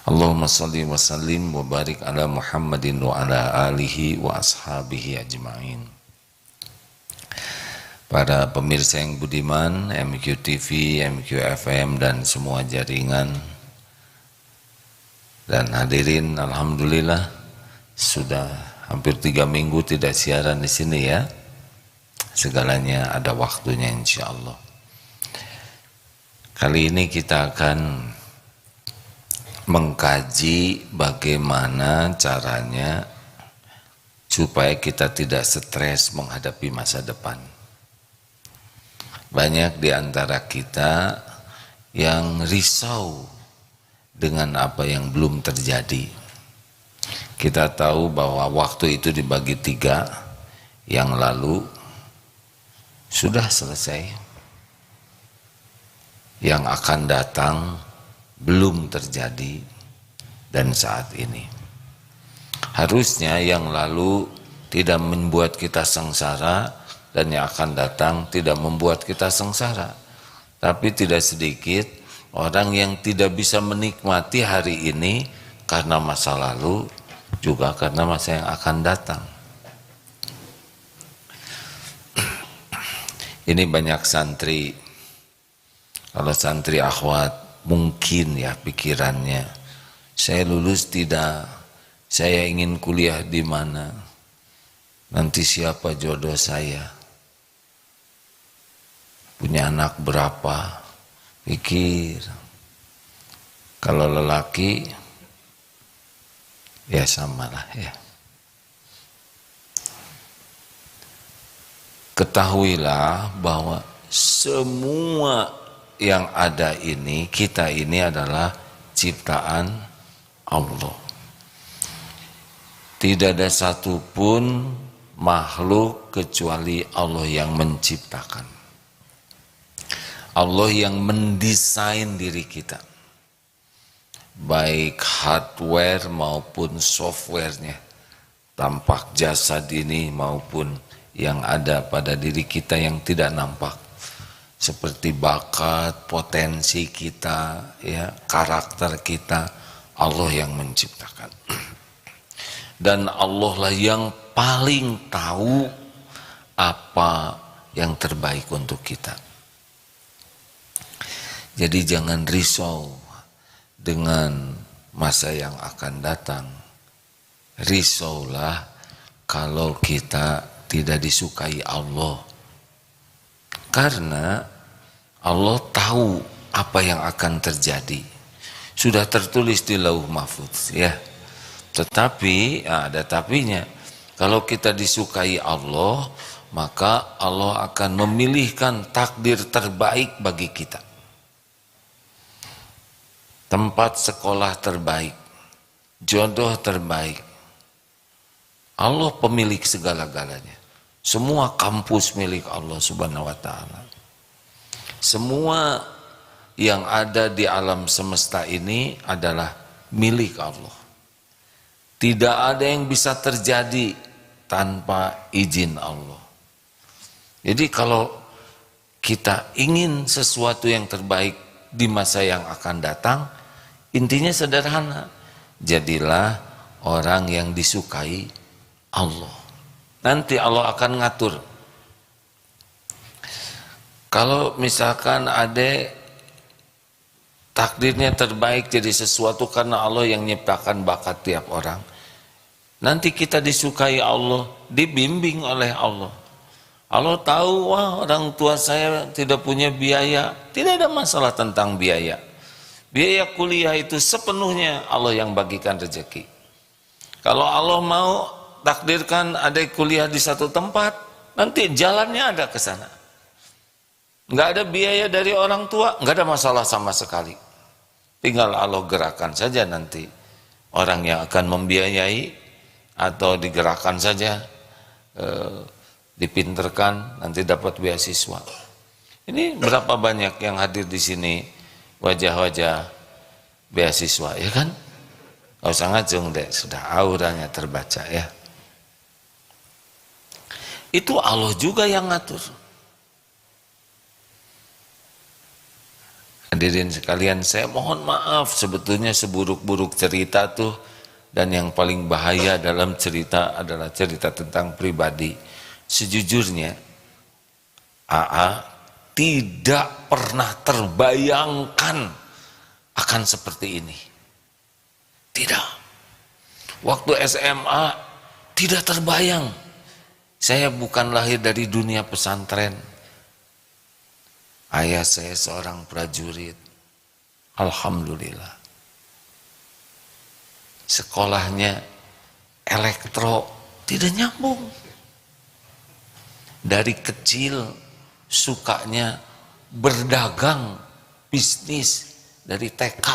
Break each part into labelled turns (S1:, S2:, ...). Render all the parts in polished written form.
S1: Allahumma salli wa sallim wa barik ala Muhammadin wa ala alihi wa ashabihi ajma'in. Para pemirsa yang budiman, MQ TV, MQ FM dan semua jaringan dan hadirin, alhamdulillah sudah hampir 3 minggu tidak siaran di sini ya. Segalanya ada waktunya insyaallah. Kali ini kita akan mengkaji bagaimana caranya supaya kita tidak stres menghadapi masa depan. Banyak di antara kita yang risau dengan apa yang belum terjadi. Kita tahu bahwa waktu itu dibagi 3, yang lalu sudah selesai, yang akan datang belum terjadi, dan saat ini. Harusnya yang lalu tidak membuat kita sengsara dan yang akan datang tidak membuat kita sengsara. Tapi tidak sedikit orang yang tidak bisa menikmati hari ini karena masa lalu, juga karena masa yang akan datang. Ini banyak santri, kalau santri akhwat mungkin ya pikirannya, saya lulus tidak, saya ingin kuliah di mana, nanti siapa jodoh saya, punya anak berapa, pikir. Kalau lelaki ya samalah ya. Ketahuilah bahwa semua yang ada ini, kita ini adalah ciptaan Allah. Tidak ada satupun makhluk kecuali Allah yang menciptakan. Allah yang mendesain diri kita, baik hardware maupun softwarenya, tampak jasad ini maupun yang ada pada diri kita yang tidak nampak, seperti bakat, potensi kita, ya, karakter kita, Allah yang menciptakan. Dan Allah lah yang paling tahu apa yang terbaik untuk kita. Jadi jangan risau dengan masa yang akan datang. Risaulah kalau kita tidak disukai Allah. Karena Allah tahu apa yang akan terjadi. Sudah tertulis di Lauh Mahfuz ya. Tetapi ada tapinya. Kalau kita disukai Allah, maka Allah akan memilihkan takdir terbaik bagi kita. Tempat sekolah terbaik, jodoh terbaik. Allah pemilik segala-galanya. Semua kampus milik Allah Subhanahu wa ta'ala. Semua yang ada di alam semesta ini adalah milik Allah. Tidak ada yang bisa terjadi tanpa izin Allah. Jadi kalau kita ingin sesuatu yang terbaik di masa yang akan datang, intinya sederhana. Jadilah orang yang disukai Allah. Nanti Allah akan ngatur. Kalau misalkan ada takdirnya terbaik jadi sesuatu karena Allah yang menciptakan bakat tiap orang, nanti kita disukai Allah, dibimbing oleh Allah. Allah tahu, wah orang tua saya tidak punya biaya, tidak ada masalah tentang biaya. Biaya kuliah itu sepenuhnya Allah yang bagikan rezeki. Kalau Allah mau takdirkan ada kuliah di satu tempat, nanti jalannya ada ke sana. Nggak ada biaya dari orang tua, nggak ada masalah sama sekali. Tinggal Allah gerakan saja nanti orang yang akan membiayai, atau digerakkan saja, dipinterkan, nanti dapat beasiswa. Ini berapa banyak yang hadir di sini wajah-wajah beasiswa, ya kan? Gak usah ngajeng deh, sudah auranya terbaca ya. Itu Allah juga yang ngatur. Hadirin sekalian, saya mohon maaf sebetulnya seburuk-buruk cerita tuh, dan yang paling bahaya dalam cerita adalah cerita tentang pribadi. Sejujurnya AA tidak pernah terbayangkan akan seperti ini. Tidak. Waktu SMA tidak terbayang. Saya bukan lahir dari dunia pesantren. Ayah saya seorang prajurit. Alhamdulillah. Sekolahnya elektro, tidak nyambung. Dari kecil sukanya berdagang, bisnis dari TK.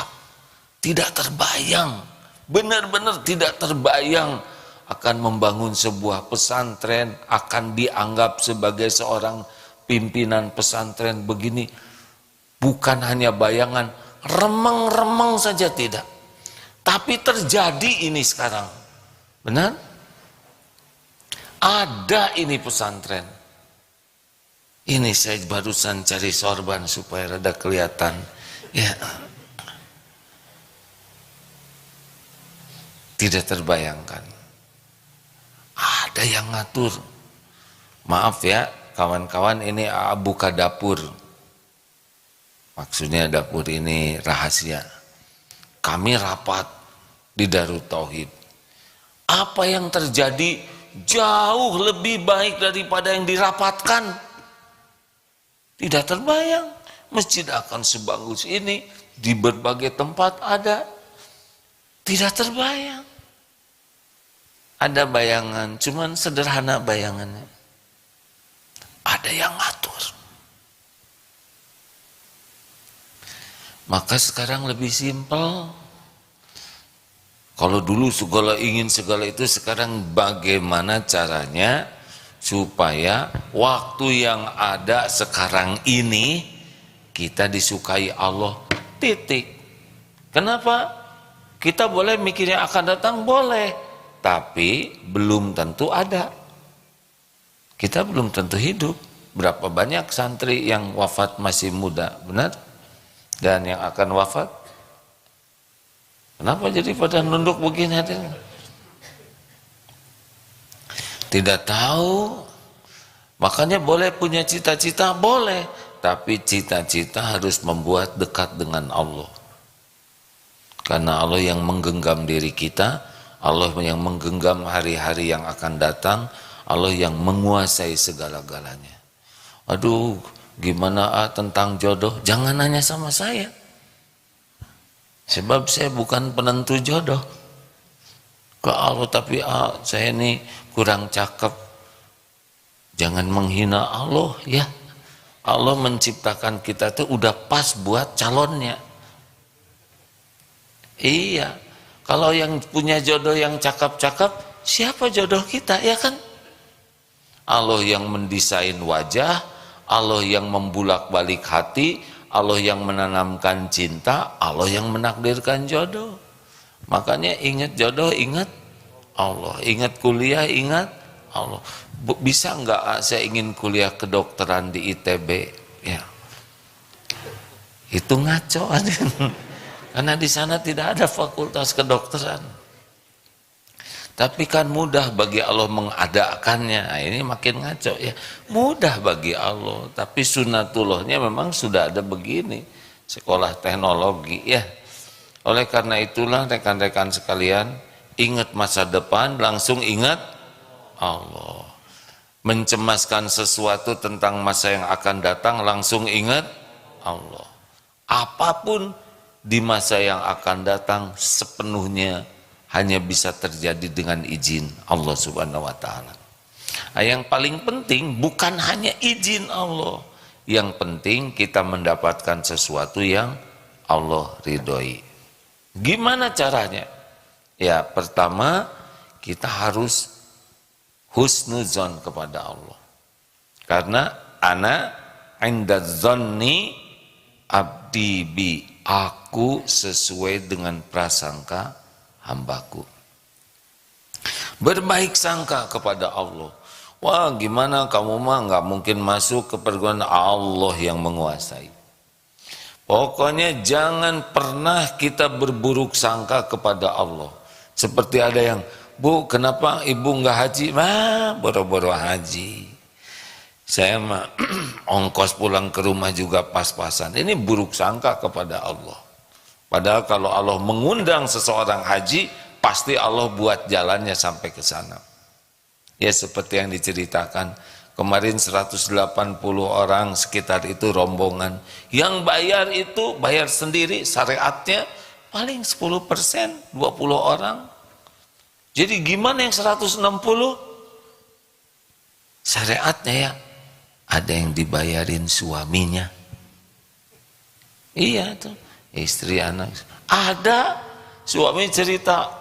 S1: Tidak terbayang, benar-benar tidak terbayang akan membangun sebuah pesantren, akan dianggap sebagai seorang pimpinan pesantren begini. Bukan hanya bayangan, remeng-remeng saja tidak. Tapi terjadi ini sekarang. Benar? Ada ini pesantren. Ini saya barusan cari sorban supaya rada kelihatan. Ya. Tidak terbayangkan. Ada yang ngatur. Maaf ya, kawan-kawan, ini buka dapur. Maksudnya dapur ini rahasia. Kami rapat di Darut Tauhid. Apa yang terjadi jauh lebih baik daripada yang dirapatkan. Tidak terbayang. Masjid akan sebagus ini, di berbagai tempat ada. Tidak terbayang. Ada bayangan, cuman sederhana bayangannya. Ada yang ngatur. Maka sekarang lebih simpel. Kalau dulu ingin segala itu, sekarang bagaimana caranya supaya waktu yang ada sekarang ini kita disukai Allah, titik. Kenapa? Kita boleh mikirnya akan datang, boleh, tapi belum tentu ada. Kita belum tentu hidup. Berapa banyak santri yang wafat masih muda, benar? Dan yang akan wafat, kenapa jadi pada nunduk begini hatinya? Tidak tahu. Makanya boleh punya cita-cita, boleh, tapi cita-cita harus membuat dekat dengan Allah. Karena Allah yang menggenggam diri kita, Allah yang menggenggam hari-hari yang akan datang, Allah yang menguasai segala-galanya. Aduh, gimana tentang jodoh? Jangan nanya sama saya. Sebab saya bukan penentu jodoh. Ke Allah, tapi saya ini kurang cakep. Jangan menghina Allah ya. Allah menciptakan kita tuh udah pas buat calonnya. Iya, kalau yang punya jodoh yang cakep-cakep, siapa jodoh kita, ya kan? Allah yang mendesain wajah, Allah yang membulak-balik hati, Allah yang menanamkan cinta, Allah yang menakdirkan jodoh. Makanya ingat jodoh, ingat Allah. Ingat kuliah, ingat Allah. Bisa nggak saya ingin kuliah kedokteran di ITB? Ya, itu ngaco. Karena di sana tidak ada fakultas kedokteran. Tapi kan mudah bagi Allah mengadakannya. Nah, ini makin ngaco ya. Mudah bagi Allah, tapi sunatullahnya memang sudah ada begini. Sekolah teknologi ya. Oleh karena itulah rekan-rekan sekalian, ingat masa depan, langsung ingat Allah. Mencemaskan sesuatu tentang masa yang akan datang, langsung ingat Allah. Apapun di masa yang akan datang sepenuhnya hanya bisa terjadi dengan izin Allah Subhanahu wa taala. Yang paling penting bukan hanya izin Allah, yang penting kita mendapatkan sesuatu yang Allah ridhoi. Gimana caranya? Ya, pertama kita harus husnuzon kepada Allah. Karena ana inda dzanni abdi bi, aku sesuai dengan prasangka hambaku. Berbaik sangka kepada Allah. Wah, gimana kamu mah nggak mungkin masuk ke perguruan, Allah yang menguasai. Pokoknya jangan pernah kita berburuk sangka kepada Allah. Seperti ada yang, Bu, kenapa ibu nggak haji? Boro-boro haji. Saya mah ongkos pulang ke rumah juga pas-pasan. Ini buruk sangka kepada Allah. Padahal kalau Allah mengundang seseorang haji, pasti Allah buat jalannya sampai ke sana. Ya seperti yang diceritakan, kemarin 180 orang sekitar itu rombongan. Yang bayar itu bayar sendiri, syariatnya paling 10%, 20 orang. Jadi gimana yang 160? Syariatnya ya, ada yang dibayarin suaminya. Iya tuh, istri anak. Ada suami cerita,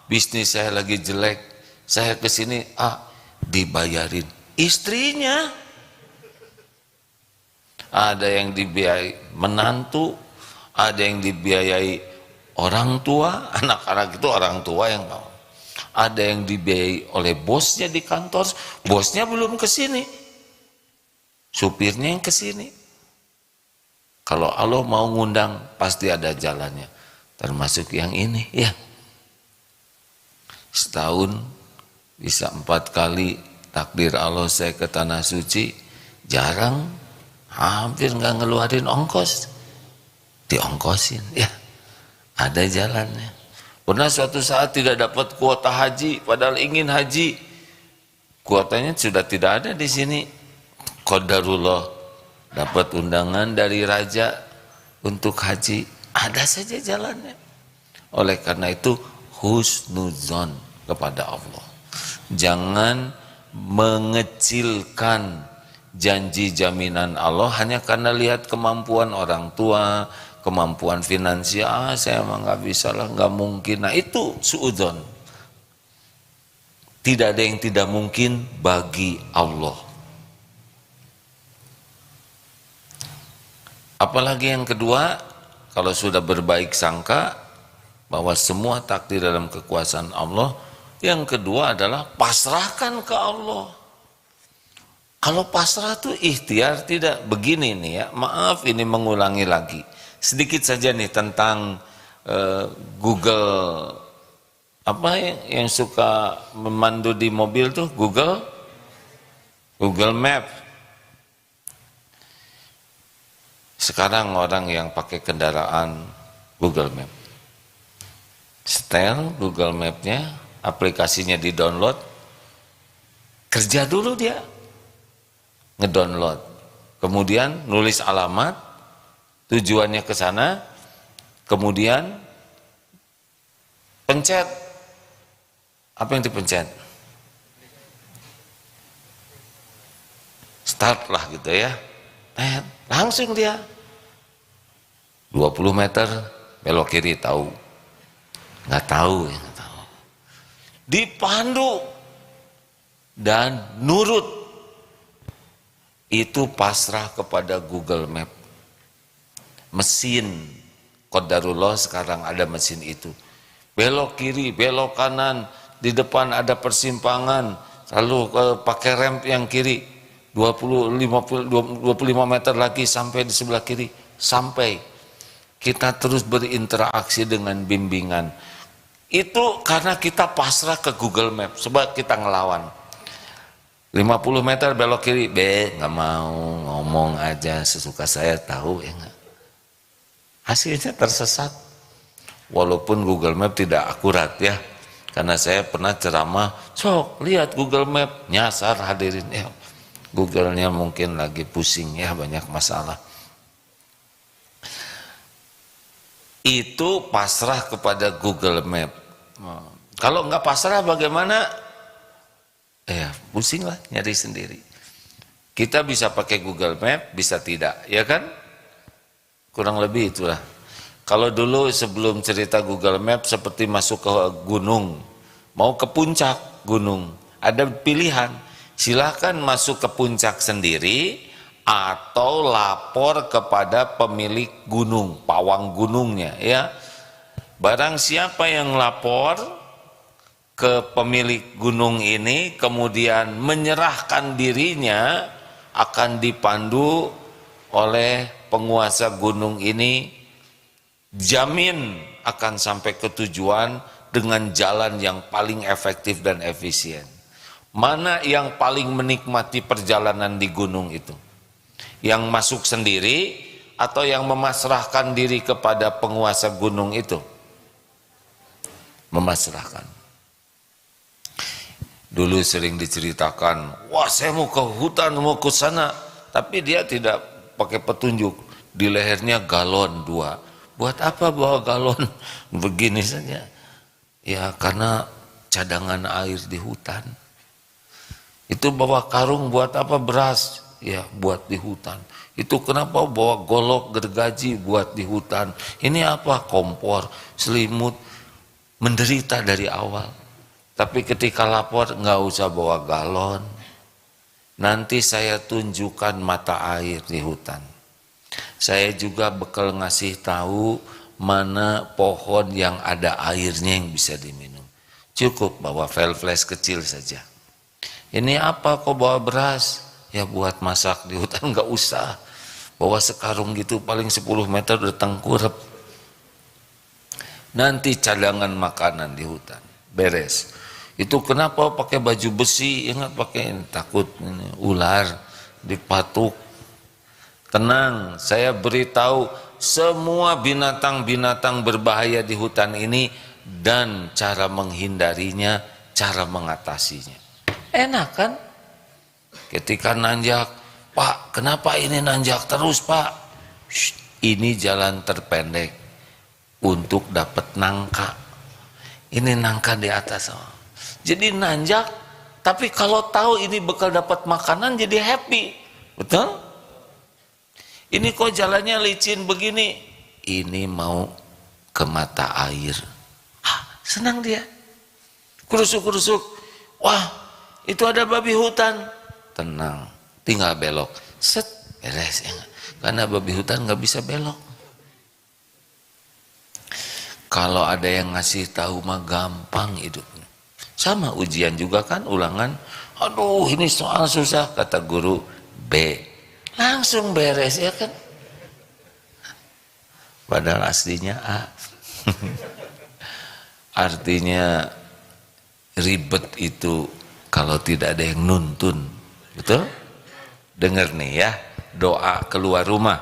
S1: bisnis saya lagi jelek, saya kesini, dibayarin istrinya. Ada yang dibiayai menantu, ada yang dibiayai orang tua, anak-anak itu orang tua yang mau. Ada yang dibiayai oleh bosnya di kantor, bosnya belum kesini, supirnya yang kesini. Kalau Allah mau ngundang, pasti ada jalannya. Termasuk yang ini, ya. Setahun bisa 4 kali takdir Allah saya ke tanah suci, jarang, hampir nggak ngeluarin ongkos, diongkosin, ya. Ada jalannya. Pernah suatu saat tidak dapat kuota haji, padahal ingin haji, kuotanya sudah tidak ada di sini. Qadarullah, dapat undangan dari raja untuk haji, ada saja jalannya. Oleh karena itu husnuzon kepada Allah. Jangan mengecilkan janji jaminan Allah hanya karena lihat kemampuan orang tua, kemampuan finansial. Saya mah nggak bisa lah, nggak mungkin. Nah itu suudzon. Tidak ada yang tidak mungkin bagi Allah. Apalagi yang kedua, kalau sudah berbaik sangka bahwa semua takdir dalam kekuasaan Allah, yang kedua adalah pasrahkan ke Allah. Kalau pasrah tuh ikhtiar, tidak begini nih ya. Maaf ini mengulangi lagi. Sedikit saja nih tentang Google, apa yang suka memandu di mobil tuh, Google Map. Sekarang orang yang pakai kendaraan Google Map, setel Google Map-nya, aplikasinya di-download, kerja dulu dia, ngedownload, kemudian nulis alamat, tujuannya ke sana, kemudian pencet, apa yang dipencet? Start lah gitu ya, langsung dia 20 meter belok kiri, tahu? Nggak tahu, ya nggak tahu. Dipandu dan nurut, itu pasrah kepada Google Map. Mesin qadarullah sekarang ada mesin itu. Belok kiri, belok kanan, di depan ada persimpangan, lalu pakai rem yang kiri, 25 meter lagi sampai di sebelah kiri, sampai. Kita terus berinteraksi dengan bimbingan. Itu karena kita pasrah ke Google Map. Sebab kita ngelawan. 50 meter belok kiri, nggak mau, ngomong aja sesuka saya, tahu ya nggak. Hasilnya tersesat. Walaupun Google Map tidak akurat ya. Karena saya pernah ceramah, sok lihat Google Map, nyasar hadirin ya. Google-nya mungkin lagi pusing ya, banyak masalah. Itu pasrah kepada Google Map. Kalau nggak pasrah bagaimana? Ya pusing lah, nyari sendiri. Kita bisa pakai Google Map, bisa tidak, ya kan? Kurang lebih itulah. Kalau dulu sebelum cerita Google Map seperti masuk ke gunung, mau ke puncak gunung, ada pilihan, silakan masuk ke puncak sendiri atau lapor kepada pemilik gunung, pawang gunungnya ya. Barang siapa yang lapor ke pemilik gunung ini kemudian menyerahkan dirinya, akan dipandu oleh penguasa gunung ini jamin akan sampai ke tujuan dengan jalan yang paling efektif dan efisien. Mana yang paling menikmati perjalanan di gunung itu? Yang masuk sendiri atau yang memasrahkan diri kepada penguasa gunung itu? Memasrahkan. Dulu sering diceritakan, wah saya mau ke hutan, mau ke sana, tapi dia tidak pakai petunjuk, di lehernya galon 2. Buat apa bawa galon? Begini saja. Ya karena cadangan air di hutan. Itu bawa karung buat apa? Beras. Ya buat di hutan. Itu kenapa bawa golok gergaji buat di hutan. Ini apa? Kompor, selimut. Menderita dari awal. Tapi ketika lapor nggak usah bawa galon. Nanti saya tunjukkan mata air di hutan. Saya juga bakal ngasih tahu mana pohon yang ada airnya yang bisa diminum. Cukup bawa flash kecil saja. Ini apa kok bawa beras? Ya buat masak di hutan, nggak usah. Bawa sekarung gitu paling 10 meter udah tengkurap. Nanti cadangan makanan di hutan. Beres. Itu kenapa pakai baju besi? Ingat pakai takut ini, ular dipatuk. Tenang, saya beritahu semua binatang-binatang berbahaya di hutan ini dan cara menghindarinya, cara mengatasinya. Enak kan? Ketika nanjak, Pak, kenapa ini nanjak terus, Pak? Shh, ini jalan terpendek untuk dapat nangka. Ini nangka di atas. Jadi nanjak, tapi kalau tahu ini bakal dapat makanan jadi happy. Betul? Ini kok jalannya licin begini. Ini mau ke mata air. Senang dia. Kurusuk-kurusuk. Wah, itu ada babi hutan. Tenang, tinggal belok. Set, beres. Karena babi hutan nggak bisa belok. Kalau ada yang ngasih tahu mah gampang hidupnya. Sama ujian juga kan, ulangan. Aduh ini soal susah, kata guru B. Langsung beres ya kan. Padahal aslinya A. Artinya ribet itu kalau tidak ada yang nuntun. Betul? Dengar nih ya, doa keluar rumah.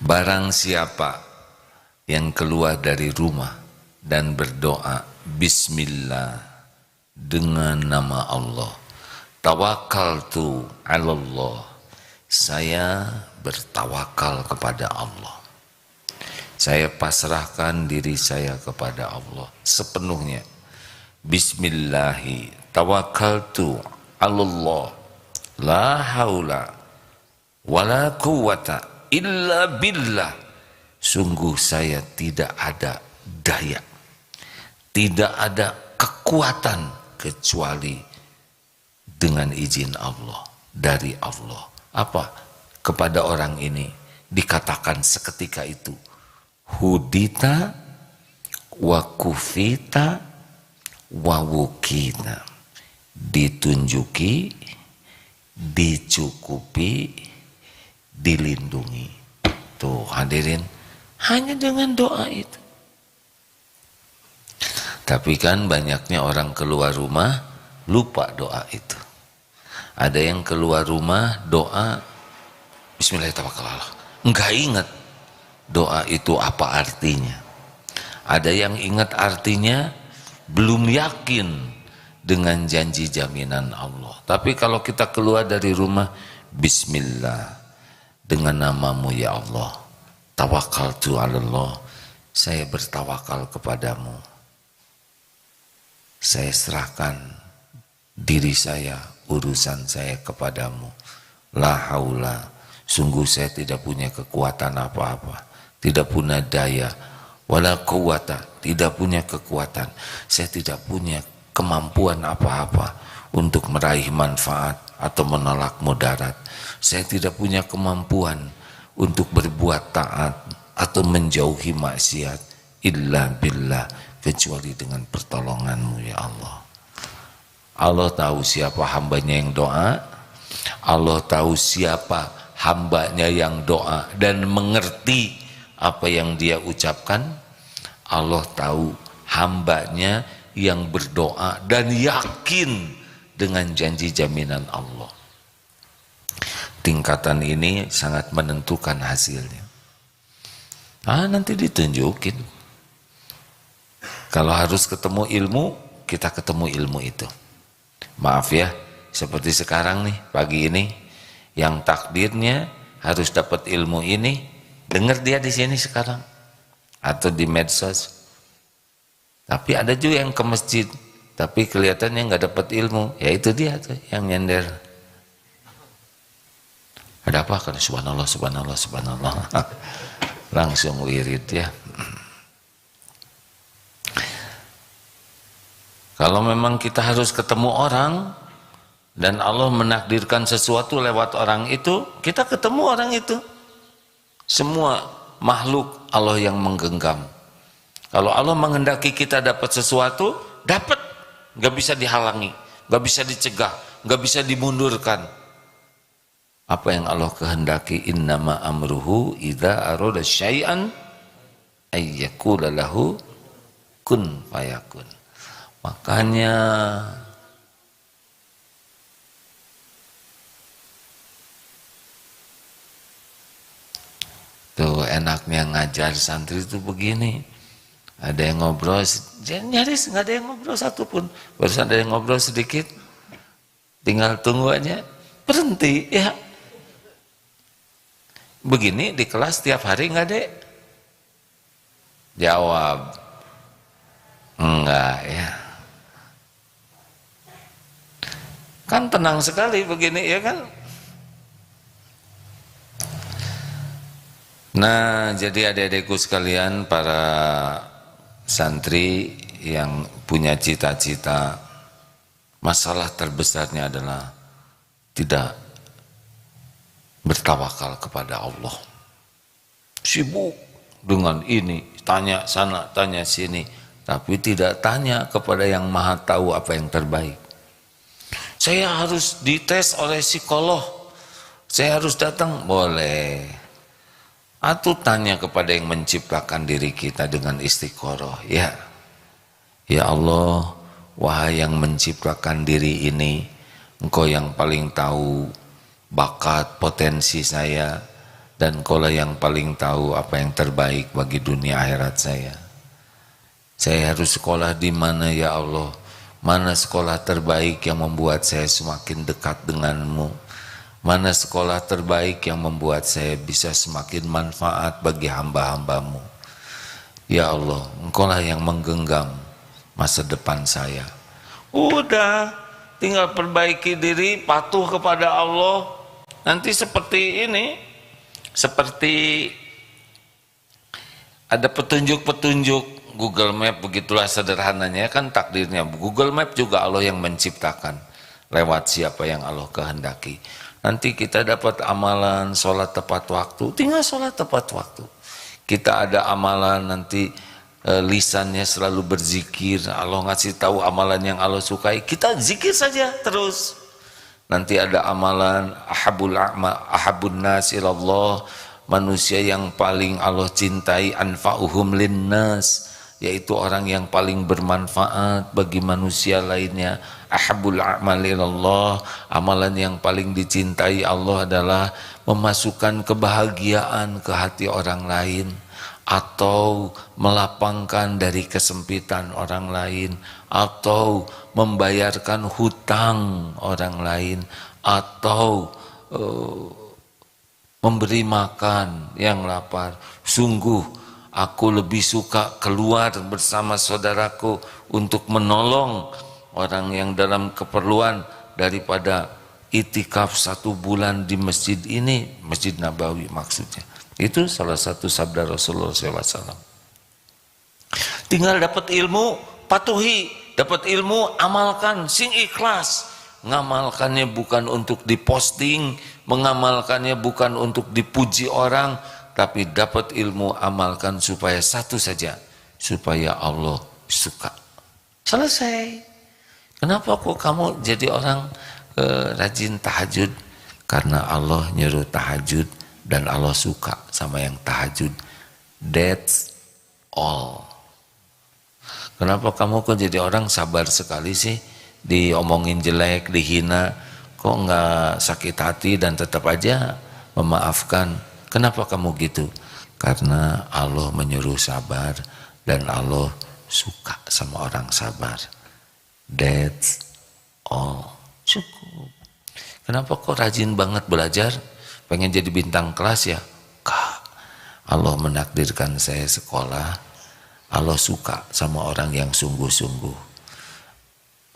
S1: Barang siapa yang keluar dari rumah dan berdoa Bismillah dengan nama Allah, tawakkaltu 'alallah, saya bertawakal kepada Allah, saya pasrahkan diri saya kepada Allah sepenuhnya. Bismillahi tawakkaltu 'alallah, la haula wala quwata illa billah, sungguh saya tidak ada daya, tidak ada kekuatan kecuali dengan izin Allah, dari Allah. Apa? Kepada orang ini dikatakan seketika itu, hudita wa kufita wa wukina, ditunjuki, dicukupi, dilindungi. Tuh hadirin, hanya dengan doa itu. Tapi kan banyaknya orang keluar rumah lupa doa itu. Ada yang keluar rumah doa Bismillahirrahmanirrahim, enggak ingat doa itu apa artinya. Ada yang ingat artinya, belum yakin dengan janji jaminan Allah. Tapi kalau kita keluar dari rumah, Bismillah, dengan namamu ya Allah, tawakkaltu 'alallah, saya bertawakal kepadamu, saya serahkan diri saya, urusan saya kepadamu. La haula, sungguh saya tidak punya kekuatan apa-apa, tidak punya daya, wala quwata, tidak punya kekuatan, saya tidak punya kemampuan apa-apa untuk meraih manfaat atau menolak mudarat. Saya tidak punya kemampuan untuk berbuat taat atau menjauhi maksiat, illa billah, kecuali dengan pertolonganmu ya Allah. Allah tahu siapa hambanya yang doa, Allah tahu siapa hambanya yang doa dan mengerti apa yang dia ucapkan, Allah tahu hambanya yang berdoa dan yakin dengan janji jaminan Allah. Tingkatan ini sangat menentukan hasilnya. Nanti ditunjukin. Kalau harus ketemu ilmu, kita ketemu ilmu itu. Maaf ya, seperti sekarang nih, pagi ini, yang takdirnya harus dapat ilmu ini, dengar dia di sini sekarang atau di medsos. Tapi ada juga yang ke masjid, tapi kelihatannya nggak dapat ilmu. Ya itu dia tuh yang nyender. Ada apa? Karena subhanallah, subhanallah, subhanallah. Langsung wirid ya. Kalau memang kita harus ketemu orang dan Allah menakdirkan sesuatu lewat orang itu, kita ketemu orang itu. Semua makhluk Allah yang menggenggam. Kalau Allah menghendaki kita dapat sesuatu, dapat, nggak bisa dihalangi, nggak bisa dicegah, nggak bisa dimundurkan. Apa yang Allah kehendaki, innama amruhu idza arada syai'an ayyakula lahu kun fayakun. Makanya tuh enaknya ngajar santri itu begini. Ada yang ngobrol, nyaris nggak ada yang ngobrol satupun. Baru ada yang ngobrol sedikit, tinggal tunggu aja, berhenti ya. Begini di kelas tiap hari nggak dek? Jawab, enggak ya. Kan tenang sekali begini ya kan? Nah, jadi adik-adikku sekalian, para santri yang punya cita-cita, masalah terbesarnya adalah tidak bertawakal kepada Allah. Sibuk dengan ini, tanya sana, tanya sini, tapi tidak tanya kepada yang maha tahu apa yang terbaik. Saya harus dites oleh psikolog, saya harus datang, boleh. Atau tanya kepada yang menciptakan diri kita dengan istiqoroh, ya. Ya Allah, wahai yang menciptakan diri ini, Engkau yang paling tahu bakat, potensi saya, dan Engkaulah yang paling tahu apa yang terbaik bagi dunia akhirat saya. Saya harus sekolah di mana ya Allah? Mana sekolah terbaik yang membuat saya semakin dekat denganmu? Mana sekolah terbaik yang membuat saya bisa semakin manfaat bagi hamba-hambamu? Ya Allah, Engkaulah yang menggenggam masa depan saya. Udah, tinggal perbaiki diri, patuh kepada Allah. Nanti seperti ini, seperti ada petunjuk-petunjuk Google Map, begitulah sederhananya kan takdirnya. Google Map juga Allah yang menciptakan lewat siapa yang Allah kehendaki. Nanti kita dapat amalan sholat tepat waktu, tinggal sholat tepat waktu. Kita ada amalan nanti lisannya selalu berzikir, Allah ngasih tahu amalan yang Allah sukai, kita zikir saja terus. Nanti ada amalan ahabun nas ilallah, manusia yang paling Allah cintai, anfa'uhum linnas, yaitu orang yang paling bermanfaat bagi manusia lainnya. Ahabul a'mal ilallah, amalan yang paling dicintai Allah adalah memasukkan kebahagiaan ke hati orang lain, atau melapangkan dari kesempitan orang lain, atau membayarkan hutang orang lain, atau memberi makan yang lapar. Sungguh aku lebih suka keluar bersama saudaraku untuk menolong orang yang dalam keperluan daripada itikaf 1 bulan di masjid ini, Masjid Nabawi maksudnya. Itu salah satu sabda Rasulullah SAW. Tinggal dapat ilmu, patuhi, dapat ilmu, amalkan, sing ikhlas. Ngamalkannya bukan untuk diposting, mengamalkannya bukan untuk dipuji orang, tapi dapat ilmu, amalkan supaya satu saja, supaya Allah suka. Selesai. Kenapa kok kamu jadi orang rajin tahajud? Karena Allah nyuruh tahajud dan Allah suka sama yang tahajud. That's all. Kenapa kamu kok jadi orang sabar sekali sih? Diomongin jelek, dihina, kok nggak sakit hati dan tetap aja memaafkan? Kenapa kamu gitu? Karena Allah menyuruh sabar dan Allah suka sama orang sabar. That's all. Cukup. Kenapa kok rajin banget belajar? Pengen jadi bintang kelas ya? Kak, Allah menakdirkan saya sekolah. Allah suka sama orang yang sungguh-sungguh.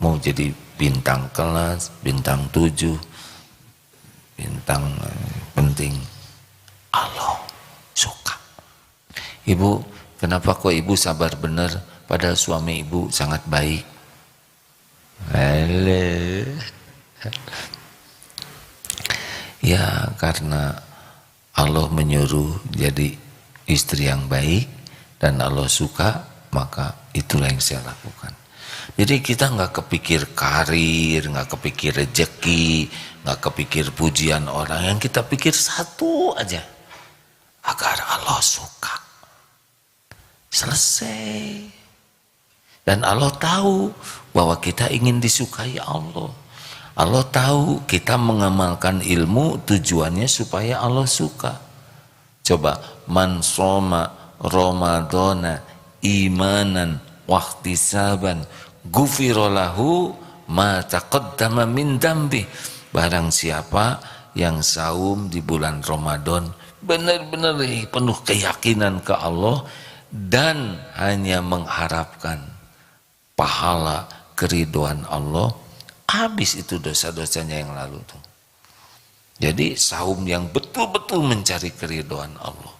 S1: Mau jadi bintang kelas, bintang 7, bintang penting. Allah suka. Ibu, kenapa kok ibu sabar bener padahal suami ibu sangat baik? Ya, karena Allah menyuruh jadi istri yang baik dan Allah suka, maka itulah yang saya lakukan. Jadi kita nggak kepikir karir, nggak kepikir rezeki, nggak kepikir pujian orang. Yang kita pikir satu aja, agar Allah suka. Selesai. Dan Allah tahu bahwa kita ingin disukai Allah. Allah tahu kita mengamalkan ilmu tujuannya supaya Allah suka. Coba, man soma Ramadana imanan wahtisaban gufirolahu ma taqaddama min dambi. Barang siapa yang saum di bulan Ramadan benar-benar penuh keyakinan ke Allah dan hanya mengharapkan pahala keriduan Allah, habis itu dosa-dosanya yang lalu tuh. Jadi saum yang betul-betul mencari keriduan Allah.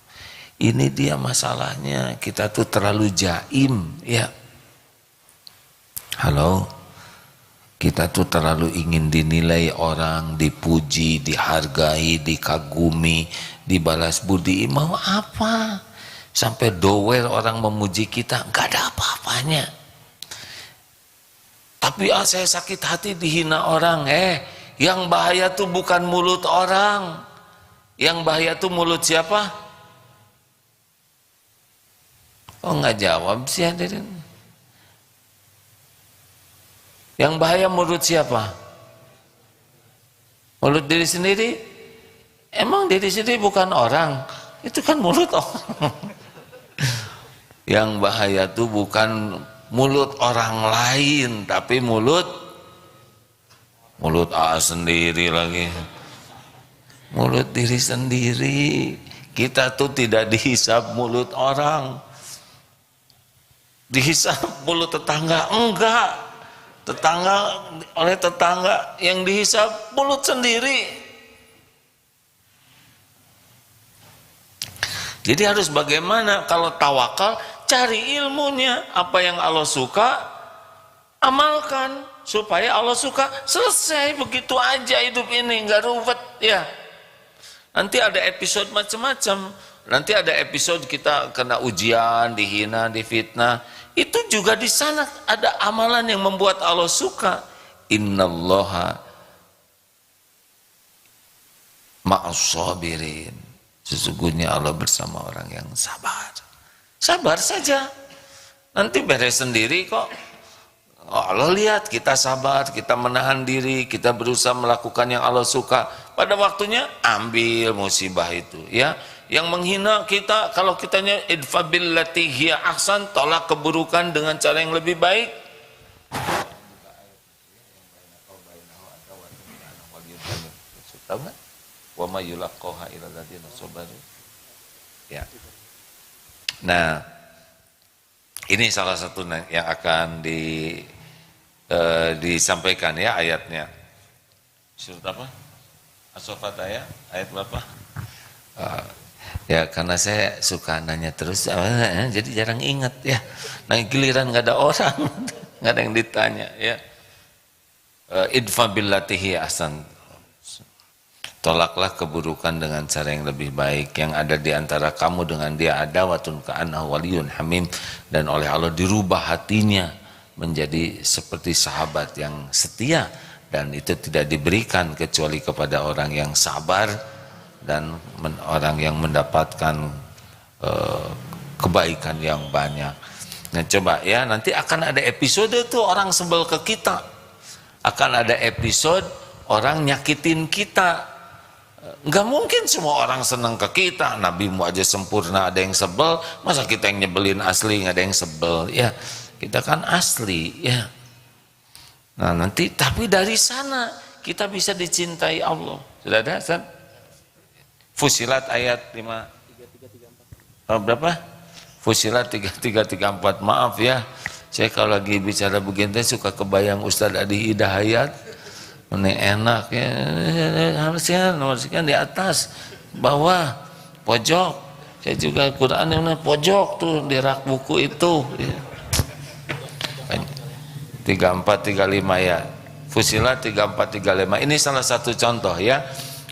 S1: Ini dia masalahnya, kita tuh terlalu jaim, ya. Halo, kita tuh terlalu ingin dinilai orang, dipuji, dihargai, dikagumi, dibalas budi. Mau apa? Sampai dower orang memuji kita, nggak ada apa-apanya. Tapi saya sakit hati dihina orang. Yang bahaya tuh bukan mulut orang, yang bahaya tuh mulut siapa? Oh, nggak jawab sih hadirin. Yang bahaya mulut siapa? Mulut diri sendiri? Emang diri sendiri bukan orang? Itu kan mulut orang. Yang bahaya tuh bukan mulut orang lain, tapi mulut A sendiri lagi. Mulut diri sendiri. Kita tuh tidak dihisab mulut orang. Dihisab mulut tetangga, enggak. Oleh tetangga yang dihisab mulut sendiri. Jadi harus bagaimana kalau tawakal? Cari ilmunya, apa yang Allah suka, amalkan supaya Allah suka. Selesai, begitu aja hidup ini, nggak ruwet ya. Nanti ada episode macam-macam. Nanti ada episode kita kena ujian, dihina, difitnah. Itu juga di sana ada amalan yang membuat Allah suka. Innallaha ma'as-sabirin. Sesungguhnya Allah bersama orang yang sabar. Sabar saja. Nanti beres sendiri kok. Allah lihat kita sabar, kita menahan diri, kita berusaha melakukan yang Allah suka. Pada waktunya ambil musibah itu, ya. Yang menghina kita, kalau kitanya idfa billati hiya ahsan, tolak keburukan dengan cara yang lebih baik. Wa may yulaqqaha illa alladziina sabaru. Ya. Nah, ini salah satu yang akan disampaikan ya ayatnya. Surat apa? As-Saffat ayat berapa? Ya karena saya suka nanya terus, jadi jarang ingat ya. Nah giliran nggak ada orang, nggak ada yang ditanya ya. Idfa billati hiya ahsan. Tolaklah keburukan dengan cara yang lebih baik. Yang ada di antara kamu dengan dia adawatun ka'annahu waliyun hamim, dan oleh Allah dirubah hatinya menjadi seperti sahabat yang setia dan itu tidak diberikan kecuali kepada orang yang sabar dan orang yang mendapatkan kebaikan yang banyak. Nah coba ya, nanti akan ada episode tuh orang sebel ke kita, akan ada episode orang nyakitin kita. Nggak mungkin semua orang senang ke kita. Nabimu aja sempurna, ada yang sebel, masa kita yang nyebelin asli nggak ada yang sebel ya, kita kan asli ya. Nah nanti tapi dari sana kita bisa dicintai Allah. Sudah ada Ustaz? Fusilat ayat 5 berapa? Fusilat 3334. Maaf ya, saya kalau lagi bicara begini suka kebayang Ustaz Adi Hidayat. Ini enak ya, harusnya nomorkan di atas, bawah, pojok. Saya juga Quran yang pojok tuh di rak buku itu. 3435 ya. Fusilat 3435. Ini salah satu contoh ya,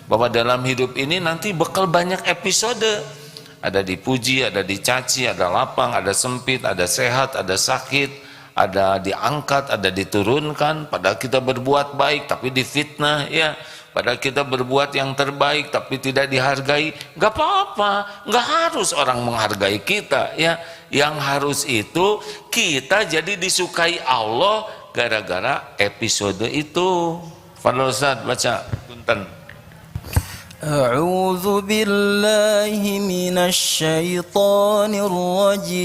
S1: bahwa dalam hidup ini nanti bakal banyak episode. Ada dipuji, ada dicaci, ada lapang, ada sempit, ada sehat, ada sakit, ada diangkat, ada diturunkan. Padahal kita berbuat baik tapi difitnah ya. Padahal kita berbuat yang terbaik tapi tidak dihargai. Gak apa-apa, gak harus orang menghargai kita ya. Yang harus itu kita jadi disukai Allah gara-gara episode itu. Fadl Ustaz baca punten.
S2: A'udzu billahi minasy syaithanir rajim.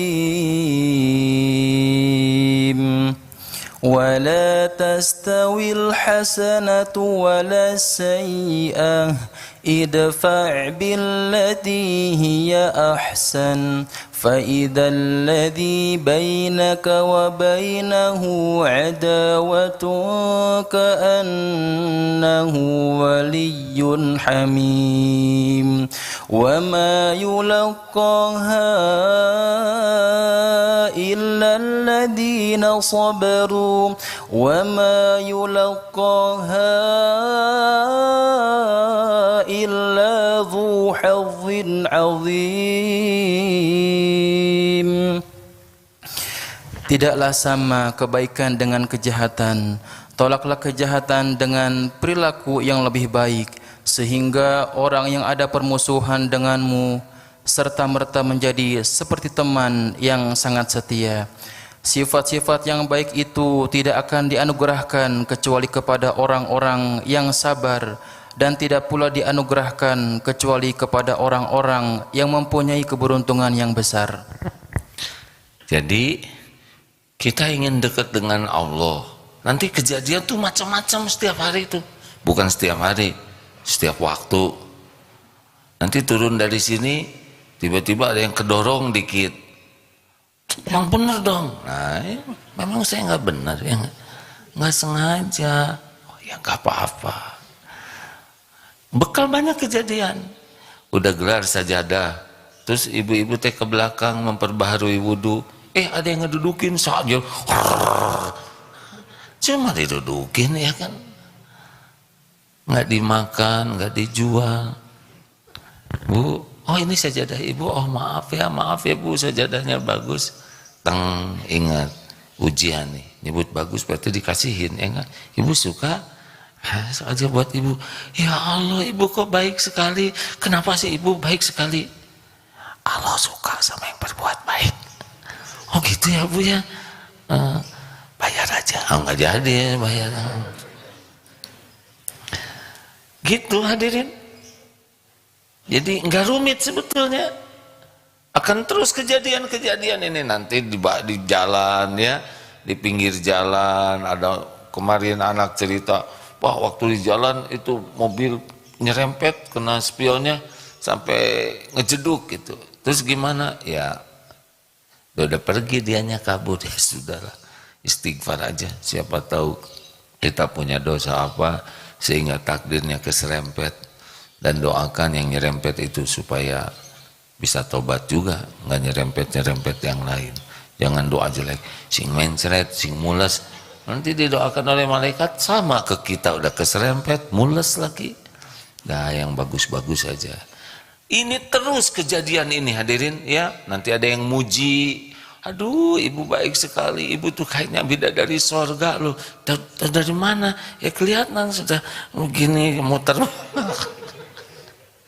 S2: ولا تستوي الحسنة ولا السيئة ادفع بالتي هي أحسن فإذا الذي بينك وبينه عداوة كأنه ولي حميم وما يلقاها إلا الذين صبروا وما يلقاها إلا ذو حظ عظيم. Tidaklah sama kebaikan dengan kejahatan. Tolaklah kejahatan dengan perilaku yang lebih baik, sehingga orang yang ada permusuhan denganmu serta-merta menjadi seperti teman yang sangat setia. Sifat-sifat yang baik itu tidak akan dianugerahkan kecuali kepada orang-orang yang sabar, dan tidak pula dianugerahkan kecuali kepada orang-orang yang mempunyai keberuntungan yang besar.
S1: Jadi kita ingin dekat dengan Allah. Nanti kejadian tuh macam-macam setiap hari itu. Bukan setiap hari, setiap waktu. Nanti turun dari sini, tiba-tiba ada yang kedorong dikit. Emang bener dong. Nah, memang saya nggak benar, ya nggak sengaja. Oh ya nggak apa-apa. Bekal banyak kejadian. Udah gelar sajadah, terus ibu-ibu teh ke belakang memperbaharui wudhu. Ada yang ngedudukin saja. Cuma didudukin ya kan. Nggak dimakan, nggak dijual. Bu, oh ini sajadah ibu, oh maaf ya bu, sajadahnya bagus. Teng, ingat ujian nih, nyebut bagus berarti dikasihin ya enggak? Ibu suka? Aja buat ibu. Ya Allah, ibu kok baik sekali. Kenapa sih ibu baik sekali? Allah suka sama yang berbuat baik. Oh gitu ya bu ya. Bayar aja. Oh nggak jadi ya bayar. Gitu hadirin. Jadi nggak rumit sebetulnya. Akan terus kejadian-kejadian ini nanti di jalan ya, di pinggir jalan. Ada kemarin anak cerita, wah waktu di jalan itu mobil nyerempet kena spionnya sampai ngejeduk gitu. Terus gimana? Ya udah pergi dianya kabur, ya sudahlah, istighfar aja. Siapa tahu kita punya dosa apa sehingga takdirnya keserempet, dan doakan yang nyerempet itu supaya bisa tobat juga, nggak nyerempet yang lain. Jangan doa jelek, sing mencret, sing mules, nanti didoakan oleh malaikat sama ke kita, udah keserempet, mules lagi. Nah yang bagus-bagus saja. Ini terus kejadian ini hadirin ya. Nanti ada yang muji, Aduh, ibu baik sekali, ibu tuh kayaknya bidadari sorga loh. Dari mana? Ya kelihatan sudah begini muter.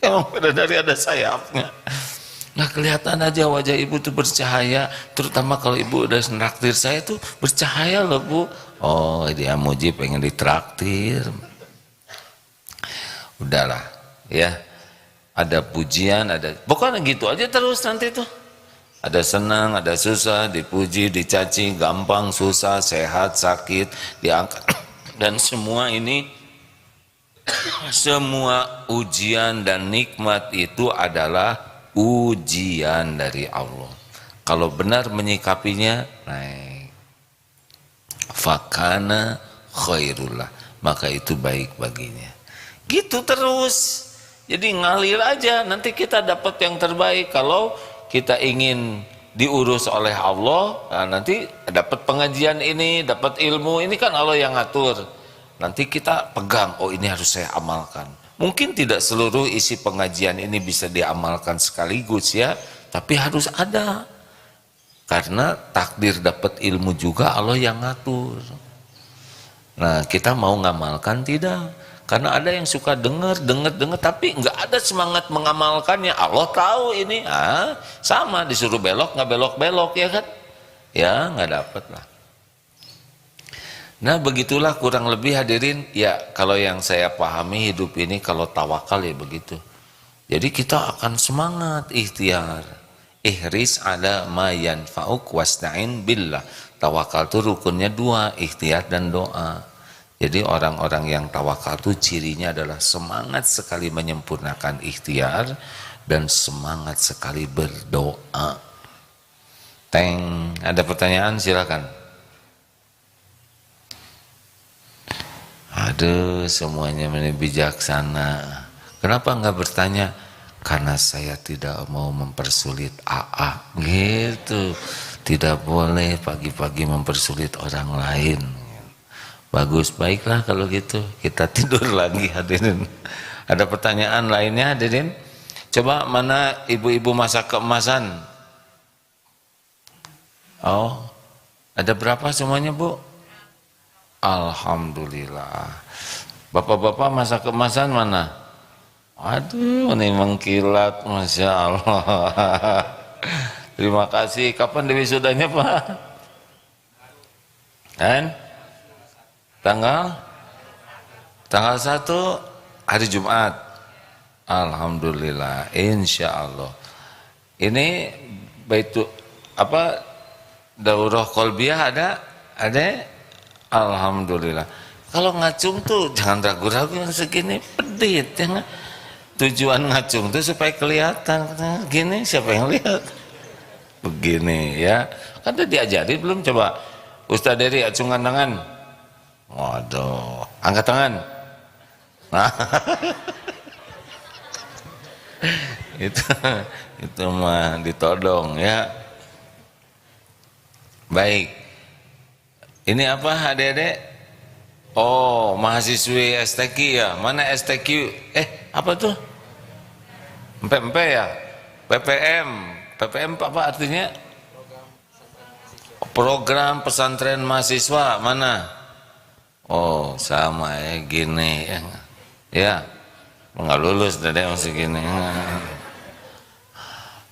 S1: Emang bidadari ada sayapnya. Nah kelihatan aja wajah ibu tuh bercahaya, terutama kalau ibu udah nraktir saya tuh bercahaya loh bu. Oh dia muji pengen ditraktir. Udahlah ya, ada pujian, ada pokoknya gitu aja terus nanti tuh. Ada senang, ada susah, dipuji, dicaci, gampang, susah, sehat, sakit, diangkat. Dan semua ini, semua ujian dan nikmat itu adalah ujian dari Allah. Kalau benar menyikapinya, naik. Fakana khairullah, maka itu baik baginya. Gitu terus. Jadi ngalir aja, nanti kita dapat yang terbaik. Kalau kita ingin diurus oleh Allah, nah nanti dapat pengajian ini, dapat ilmu ini kan Allah yang ngatur. Nanti kita pegang, oh ini harus saya amalkan. Mungkin tidak seluruh isi pengajian ini bisa diamalkan sekaligus ya, tapi harus ada. Karena takdir dapat ilmu juga Allah yang ngatur. Nah kita mau ngamalkan tidak? Karena ada yang suka dengar tapi nggak ada semangat mengamalkannya. Allah tahu ini, sama disuruh belok nggak belok ya kan? Ya nggak dapat lah. Nah begitulah kurang lebih hadirin. Ya kalau yang saya pahami hidup ini kalau tawakal ya begitu. Jadi kita akan semangat ikhtiar. Ihris ala ma yanfa'uk wasta'in billah. Tawakal itu rukunnya dua, ikhtiar dan doa. Jadi orang-orang yang tawakal itu cirinya adalah semangat sekali menyempurnakan ikhtiar dan semangat sekali berdoa. Ada pertanyaan silakan. Aduh semuanya bijaksana. Kenapa enggak bertanya? Karena saya tidak mau mempersulit AA gitu. Tidak boleh pagi-pagi mempersulit orang lain. Bagus, baiklah kalau gitu. Kita tidur lagi hadirin. Ada pertanyaan lainnya hadirin? Coba mana ibu-ibu masak keemasan? Oh, ada berapa semuanya bu? Alhamdulillah. Bapak-bapak masak keemasan mana? Aduh, ini mengkilat, Masya Allah. Terima kasih. Kapan wisudanya Pak? Kan? Tanggal 1 hari Jumat. Alhamdulillah, insya Allah. Ini baitu apa daurah kolbiah ada? Alhamdulillah. Kalau ngacung tuh jangan ragu-ragu yang segini pedit ya. Tujuan ngacung tuh supaya kelihatan. Gini siapa yang lihat? Begini ya. Kan udah diajari belum coba? Ustaz Dery acungan tangan. Waduh, angkat tangan. Nah, itu mah ditodong ya. Baik. Ini apa adik-adik? Oh, mahasiswi STQ ya. Mana STQ? Apa tuh? MP ya? PPM. PPM apa artinya? Program pesantren mahasiswa. Mana? Oh sama ya gini ya nggak lulus deh masih gini.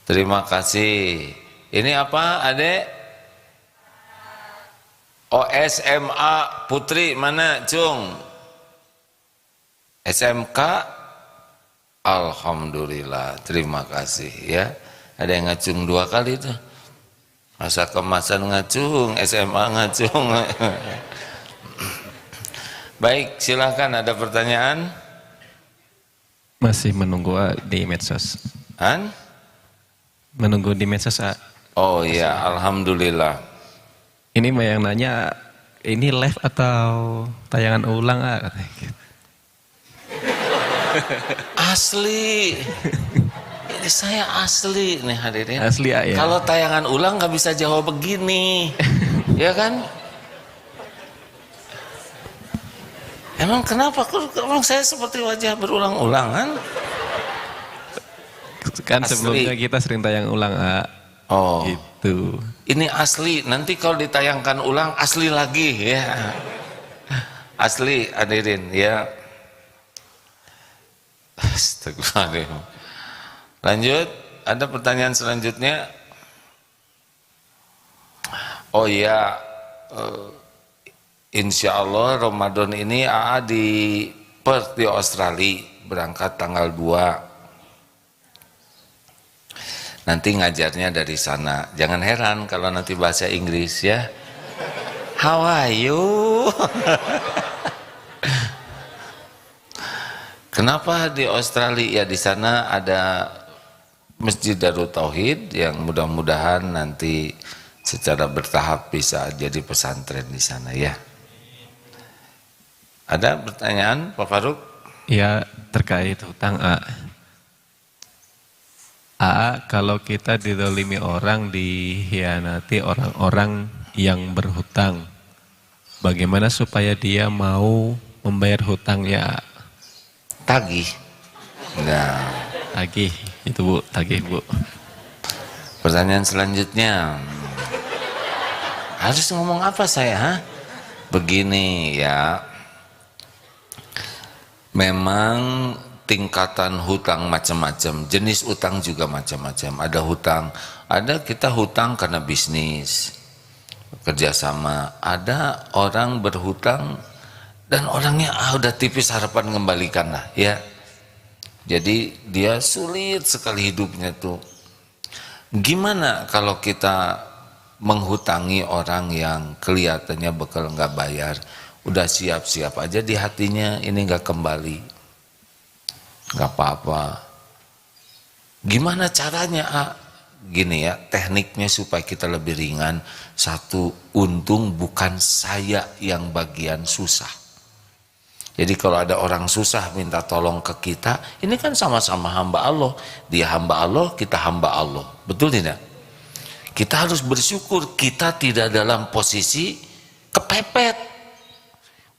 S1: Terima kasih. Ini apa adek? Oh SMA Putri mana Cung? SMK. Alhamdulillah terima kasih ya. Ada yang ngacung 2 kali tuh. Masa kemasan ngacung, SMA ngacung. Baik, silakan ada pertanyaan?
S3: Masih menunggu di medsos. Menunggu di medsos.
S1: Oh iya, alhamdulillah.
S3: Ini mah yang nanya, ini live atau tayangan ulang?
S1: Asli. Ini saya asli nih hadirin.
S3: Asli ya.
S1: Kalau tayangan ulang nggak bisa jawab begini, ya kan? Emang kenapa? Emang saya seperti wajah berulang-ulang kan?
S3: Kan sebelumnya kita sering tayang ulang.
S1: Oh.
S3: Gitu. Tuh.
S1: Ini asli, nanti kalau ditayangkan ulang asli lagi ya. Asli hadirin ya. Astagfirullahaladzim. Lanjut, ada pertanyaan selanjutnya. Oh iya, insya Allah Ramadan ini AA di Perth di Australia, berangkat tanggal 2. Nanti ngajarnya dari sana. Jangan heran kalau nanti bahasa Inggris ya. How are you? Kenapa di Australia? Ya di sana ada Masjid Darut Tauhid yang mudah-mudahan nanti secara bertahap bisa jadi pesantren di sana ya. Ada pertanyaan Pak Faruk?
S3: Ya, terkait hutang A. Kalau kita didolimi orang, dikhianati orang-orang yang berhutang, bagaimana supaya dia mau membayar hutangnya?
S1: Tagih. Nah,
S3: Tagih, itu Bu, tagih Bu.
S1: pertanyaan selanjutnya. Harus ngomong apa saya? Ha? Begini ya. Memang tingkatan hutang macam-macam, jenis utang juga macam-macam. Ada hutang, ada kita hutang karena bisnis, kerjasama. Ada orang berhutang dan orangnya udah tipis harapan mengembalikan lah ya. Jadi dia sulit sekali hidupnya tuh. Gimana kalau kita menghutangi orang yang kelihatannya bakal nggak bayar? Udah siap-siap aja di hatinya ini nggak kembali, nggak apa-apa. Gimana caranya? Gini ya, tekniknya supaya kita lebih ringan. Satu, untung bukan saya yang bagian susah. Jadi kalau ada orang susah minta tolong ke kita, ini kan sama-sama hamba Allah. Dia hamba Allah, kita hamba Allah. Betul tidak? Kita harus bersyukur kita tidak dalam posisi kepepet.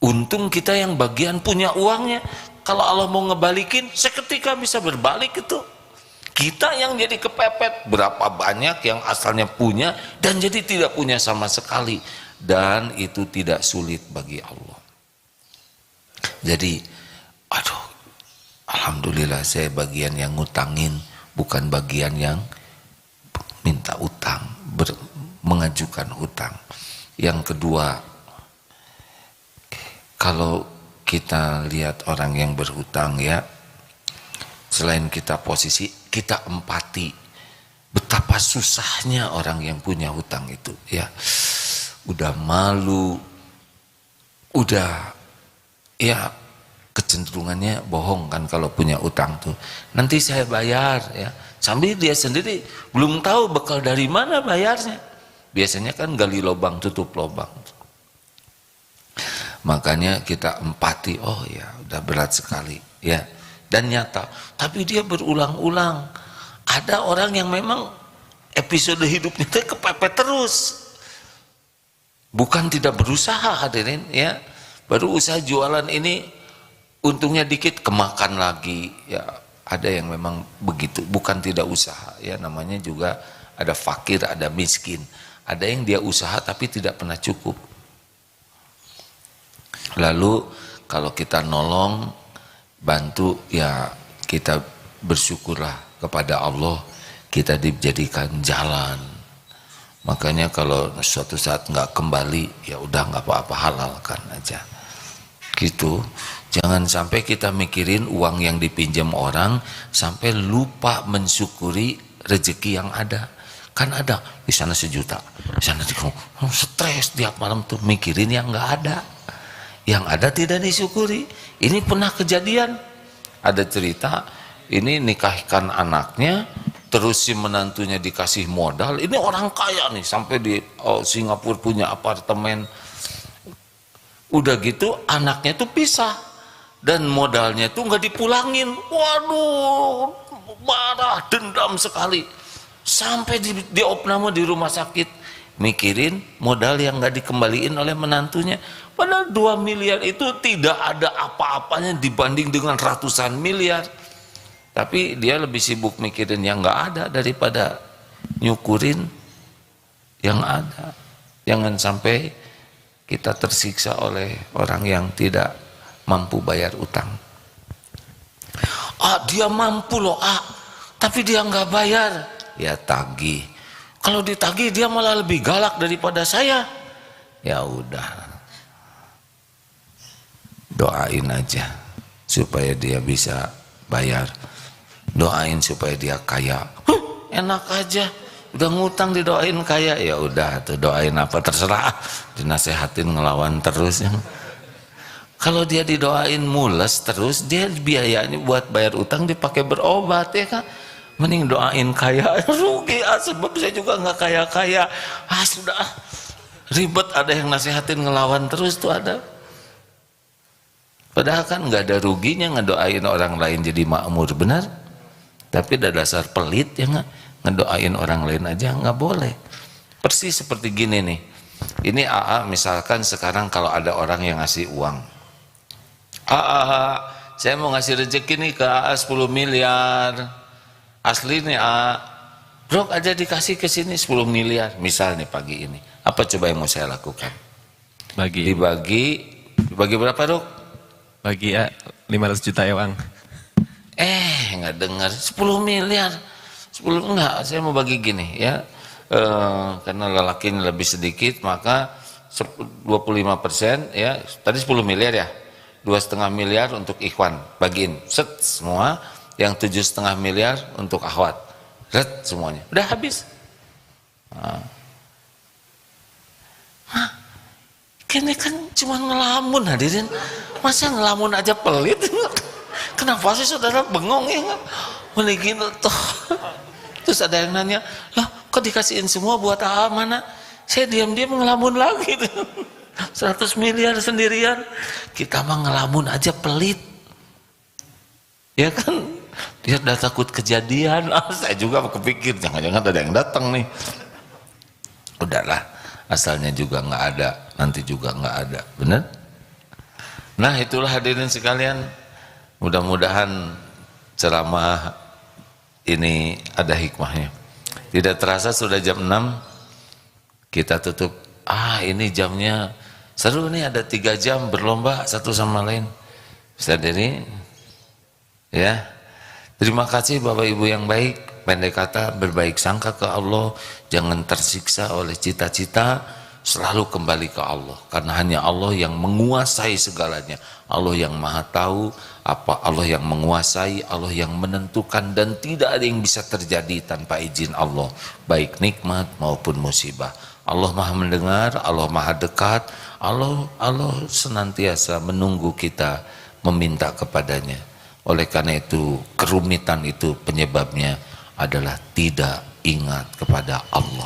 S1: Untung kita yang bagian punya uangnya. Kalau Allah mau ngebalikin, seketika bisa berbalik itu. Kita yang jadi kepepet, berapa banyak yang asalnya punya dan jadi tidak punya sama sekali. Dan itu tidak sulit bagi Allah. Jadi, alhamdulillah saya bagian yang ngutangin, bukan bagian yang minta utang, mengajukan hutang. Yang kedua, kalau kita lihat orang yang berhutang ya, selain kita posisi, kita empati. Betapa susahnya orang yang punya hutang itu ya. Udah malu, udah ya kecenderungannya bohong kan kalau punya utang tuh. Nanti saya bayar ya. Sambil dia sendiri belum tahu bekal dari mana bayarnya. Biasanya kan gali lubang tutup lubang. Makanya kita empati, oh ya udah berat sekali ya, dan nyata. Tapi dia berulang-ulang. Ada orang yang memang episode hidupnya itu kepepet terus, bukan tidak berusaha hadirin ya. Baru usaha jualan ini untungnya dikit kemakan lagi ya. Ada yang memang begitu, bukan tidak usaha ya, namanya juga ada fakir, ada miskin. Ada yang dia usaha tapi tidak pernah cukup. Lalu kalau kita nolong, bantu ya, kita bersyukurlah kepada Allah, kita dijadikan jalan. Makanya kalau suatu saat nggak kembali, ya udah nggak apa-apa, halalkan aja. Gitu. Jangan sampai kita mikirin uang yang dipinjam orang sampai lupa mensyukuri rezeki yang ada. Kan ada di sana 1 juta, di sana stres tiap malam tuh mikirin yang nggak ada. Yang ada tidak disyukuri. Ini pernah kejadian, ada cerita, ini nikahkan anaknya, terus si menantunya dikasih modal. Ini orang kaya nih, sampai di Singapura punya apartemen. Udah gitu anaknya tuh pisah dan modalnya tuh nggak dipulangin. Waduh, marah, dendam sekali. Sampai di opname di rumah sakit, mikirin modal yang nggak dikembaliin oleh menantunya. Padahal 2 miliar itu tidak ada apa-apanya dibanding dengan ratusan miliar. Tapi dia lebih sibuk mikirin yang nggak ada daripada nyukurin yang ada. Jangan sampai kita tersiksa oleh orang yang tidak mampu bayar utang. Dia mampu loh, tapi dia nggak bayar. Ya tagih. Kalau ditagih dia malah lebih galak daripada saya. Ya udah, doain aja supaya dia bisa bayar. Doain supaya dia kaya. Enak aja. Udah ngutang didoain kaya, ya udah tuh doain apa terserah, dinasehatin ngelawan terus. Kalau dia didoain mules terus, dia biayanya buat bayar utang dipakai berobat ya kan. Mending doain kaya, rugi sebab saya juga nggak kaya-kaya. Sudah ribet, ada yang nasehatin ngelawan terus tuh ada. Padahal kan nggak ada ruginya ngedoain orang lain jadi makmur, benar? Tapi ada dasar pelit ya nggak? Ngedoain orang lain aja nggak boleh. Persis seperti gini nih, ini AA misalkan sekarang kalau ada orang yang ngasih uang, saya mau ngasih rezeki nih ke AA 10 miliar, asli nih AA, bro aja dikasih ke sini 10 miliar, misal nih pagi ini, apa coba yang mau saya lakukan? Dibagi berapa dok?
S3: Bagi 500 juta ya bang.
S1: Nggak dengar, 10 miliar. 10 enggak, saya mau bagi gini ya, karena lelakinya lebih sedikit, maka 25% ya, tadi 10 miliar ya, 2,5 miliar untuk ikhwan, bagiin set semua, yang 7,5 miliar untuk akhwat, set semuanya, udah habis. Kayaknya kan cuma ngelamun hadirin, masa ngelamun aja pelit. Kenapa sih saudara bengong ya? Mending gitu toh. Terus ada yang nanya, lah kok dikasihin semua buat AA mana? Saya diam-diam ngelamun lagi. 100 miliar sendirian. Kita mah ngelamun aja pelit. Ya kan? Dia udah takut kejadian. Saya juga kepikir, jangan-jangan ada yang datang nih. Udahlah, asalnya juga nggak ada, nanti juga nggak ada. Bener? Nah itulah hadirin sekalian. Mudah-mudahan ceramah ini ada hikmahnya. Tidak terasa sudah jam 6, kita tutup. Ini jamnya seru nih, ada 3 jam berlomba satu sama lain. Bisa diri ya. Terima kasih Bapak Ibu yang baik. Pendek kata, berbaik sangka ke Allah, jangan tersiksa oleh cita-cita, selalu kembali ke Allah, karena hanya Allah yang menguasai segalanya. Allah yang maha tahu, Allah yang menguasai, Allah yang menentukan, dan tidak ada yang bisa terjadi tanpa izin Allah, baik nikmat maupun musibah. Allah maha mendengar, Allah maha dekat, Allah senantiasa menunggu kita meminta kepadanya. Oleh karena itu, kerumitan itu penyebabnya adalah tidak ingat kepada Allah,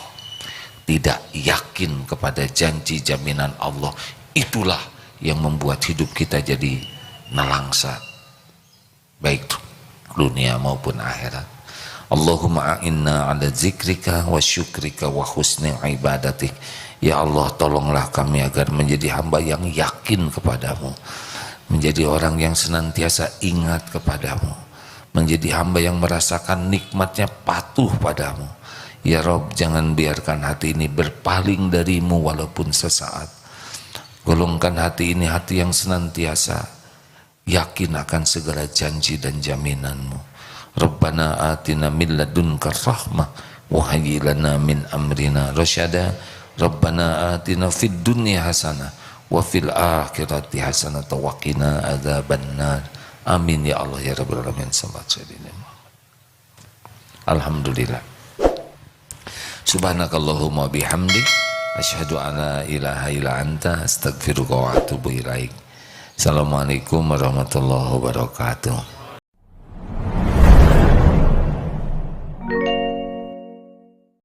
S1: tidak yakin kepada janji jaminan Allah. Itulah yang membuat hidup kita jadi nelangsa, baik dunia maupun akhirat. Allahumma a'inna ala zikrika wa syukrika wa husni ibadatik. Ya Allah, tolonglah kami agar menjadi hamba yang yakin kepadamu, menjadi orang yang senantiasa ingat kepadamu, menjadi hamba yang merasakan nikmatnya patuh padamu. Ya Rob, jangan biarkan hati ini berpaling darimu walaupun sesaat. Golongkan hati ini hati yang senantiasa yakin akan segala janji dan jaminanmu. Rabbana atina min ladunka rahmah wa hayyi lana min amrina rasyada. Rabbana atina fid dunya hasanah wa fil akhirati hasanah wa qina adzabannar. Amin ya Allah ya rabbal alamin. Alhamdulillah. Subhanakallahumma bihamdik asyhadu an la ilaha illa anta astaghfiruka wa atubu ilaik. Assalamualaikum warahmatullahi wabarakatuh.